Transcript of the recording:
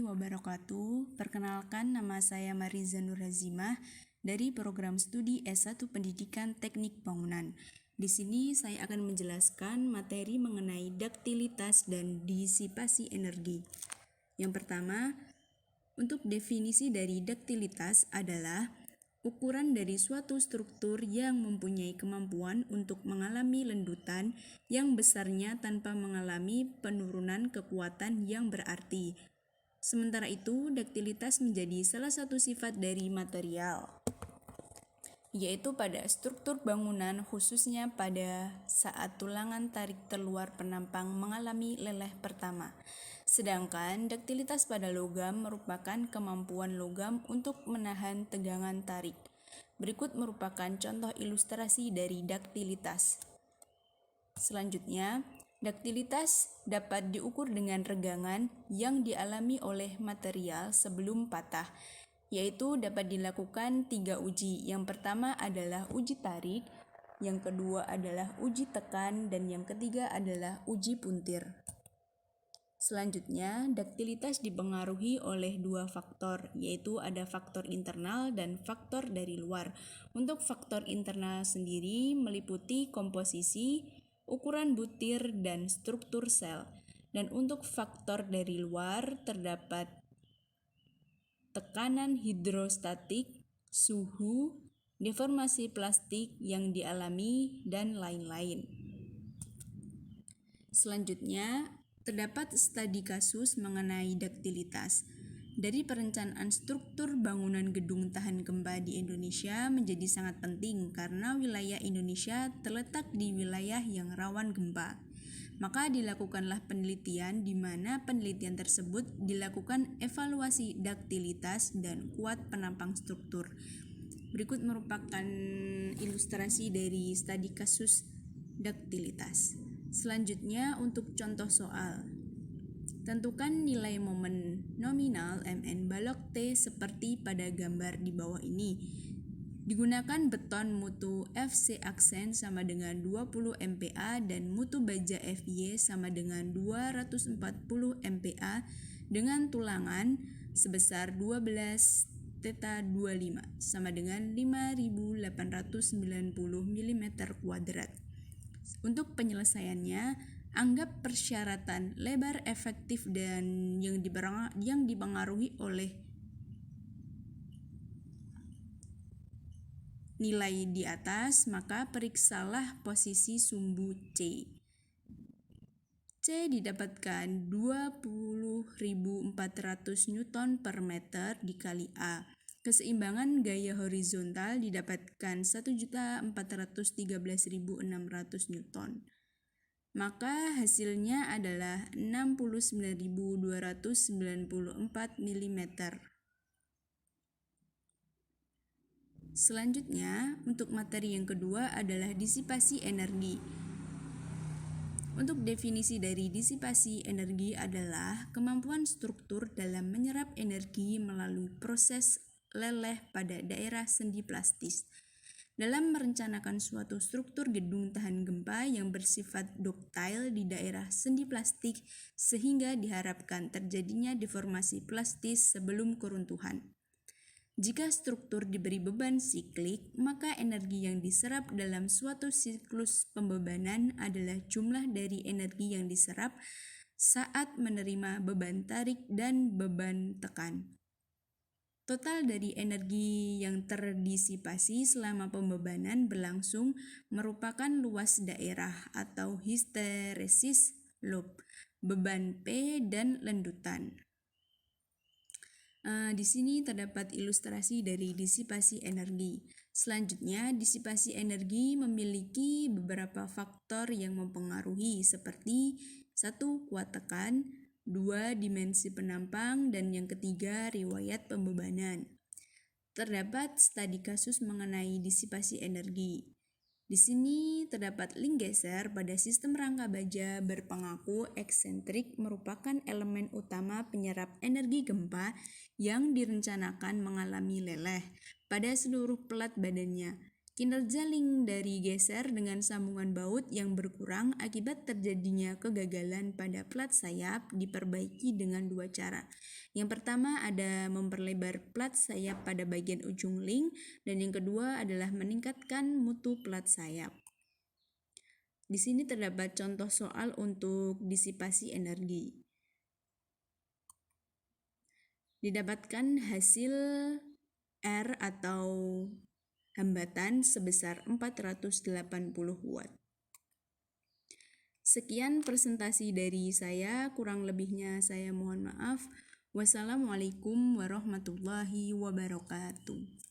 Wabarakatuh. Perkenalkan, nama saya Mariza Nurhazimah dari program studi S1 Pendidikan Teknik Bangunan. Di sini saya akan menjelaskan materi mengenai duktilitas dan disipasi energi. Yang pertama, untuk definisi dari duktilitas adalah ukuran dari suatu struktur yang mempunyai kemampuan untuk mengalami lendutan yang besarnya tanpa mengalami penurunan kekuatan yang berarti. Sementara itu, duktilitas menjadi salah satu sifat dari material, yaitu pada struktur bangunan khususnya pada saat tulangan tarik terluar penampang mengalami leleh pertama. Sedangkan duktilitas pada logam merupakan kemampuan logam untuk menahan tegangan tarik. Berikut merupakan contoh ilustrasi dari duktilitas. Selanjutnya, duktilitas dapat diukur dengan regangan yang dialami oleh material sebelum patah, yaitu dapat dilakukan 3 uji. Yang pertama adalah uji tarik, yang kedua adalah uji tekan, dan yang ketiga adalah uji puntir. Selanjutnya, duktilitas dipengaruhi oleh 2 faktor, yaitu ada faktor internal dan faktor dari luar. Untuk faktor internal sendiri meliputi komposisi, ukuran butir, dan struktur sel. Dan untuk faktor dari luar terdapat tekanan hidrostatik, suhu, deformasi plastik yang dialami, dan lain-lain. Selanjutnya, terdapat studi kasus mengenai duktilitas. Dari perencanaan struktur bangunan gedung tahan gempa di Indonesia menjadi sangat penting karena wilayah Indonesia terletak di wilayah yang rawan gempa. Maka dilakukanlah penelitian di mana penelitian tersebut dilakukan evaluasi duktilitas dan kuat penampang struktur. Berikut merupakan ilustrasi dari studi kasus duktilitas. Selanjutnya untuk contoh soal. Tentukan nilai momen nominal Mn balok T seperti pada gambar di bawah ini. Digunakan beton mutu FC aksen sama dengan 20 MPa dan mutu baja FY sama dengan 240 MPa dengan tulangan sebesar 12 theta 25 sama dengan 5890 mm kuadrat. Untuk penyelesaiannya, anggap persyaratan lebar efektif dan yang dipengaruhi oleh nilai di atas, maka periksalah posisi sumbu C. C didapatkan 20.400 Newton per meter dikali A. Keseimbangan gaya horizontal didapatkan 1.413.600 Newton. Maka hasilnya adalah 69.294 mm. Selanjutnya, untuk materi yang kedua adalah disipasi energi. Untuk definisi dari disipasi energi adalah kemampuan struktur dalam menyerap energi melalui proses leleh pada daerah sendi plastis. Dalam merencanakan suatu struktur gedung tahan gempa yang bersifat ductile di daerah sendi plastik sehingga diharapkan terjadinya deformasi plastis sebelum keruntuhan. Jika struktur diberi beban siklik, maka energi yang diserap dalam suatu siklus pembebanan adalah jumlah dari energi yang diserap saat menerima beban tarik dan beban tekan. Total dari energi yang terdisipasi selama pembebanan berlangsung merupakan luas daerah atau hysteresis loop, beban P, dan lendutan. Di sini terdapat ilustrasi dari disipasi energi. Selanjutnya, disipasi energi memiliki beberapa faktor yang mempengaruhi seperti 1. Kuat tekan, 2. Dimensi penampang, dan yang ketiga riwayat pembebanan. Terdapat studi kasus mengenai disipasi energi. Di sini terdapat link geser pada sistem rangka baja berpengaku eksentrik merupakan elemen utama penyerap energi gempa yang direncanakan mengalami leleh pada seluruh pelat badannya. Kinerja link dari geser dengan sambungan baut yang berkurang akibat terjadinya kegagalan pada plat sayap diperbaiki dengan dua cara. Yang pertama ada memperlebar plat sayap pada bagian ujung link, dan yang kedua adalah meningkatkan mutu plat sayap. Di sini terdapat contoh soal untuk disipasi energi. Didapatkan hasil R atau hambatan sebesar 480 watt. Sekian presentasi dari saya, kurang lebihnya saya mohon maaf. Wassalamualaikum warahmatullahi wabarakatuh.